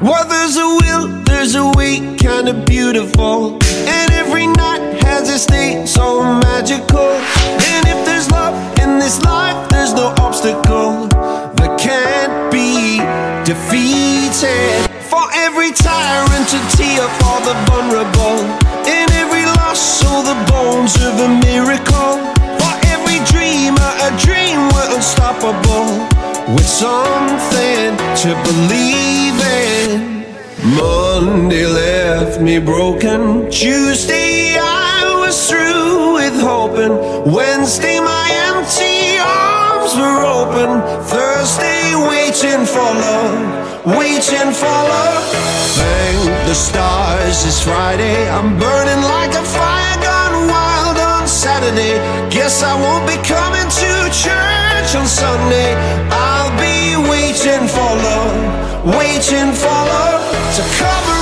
Well, there's a will, there's a way, kinda beautiful. And every night has its day, so magical. And if there's love in this life, there's no obstacle that can't be defeated. For every tyrant, a tear for the vulnerable. In every loss, so the bones of a miracle. For every dreamer, a dream we're unstoppable, with something to believe in. Monday left me broken. Tuesday I was through with hoping. Wednesday my empty arms were open. Thursday waiting for love, waiting for love. Thank the stars it's Friday. I'm burning like a fire gone wild on Saturday. Guess I won't be coming to church on Sunday. I'll be waiting for love, waiting for love to cover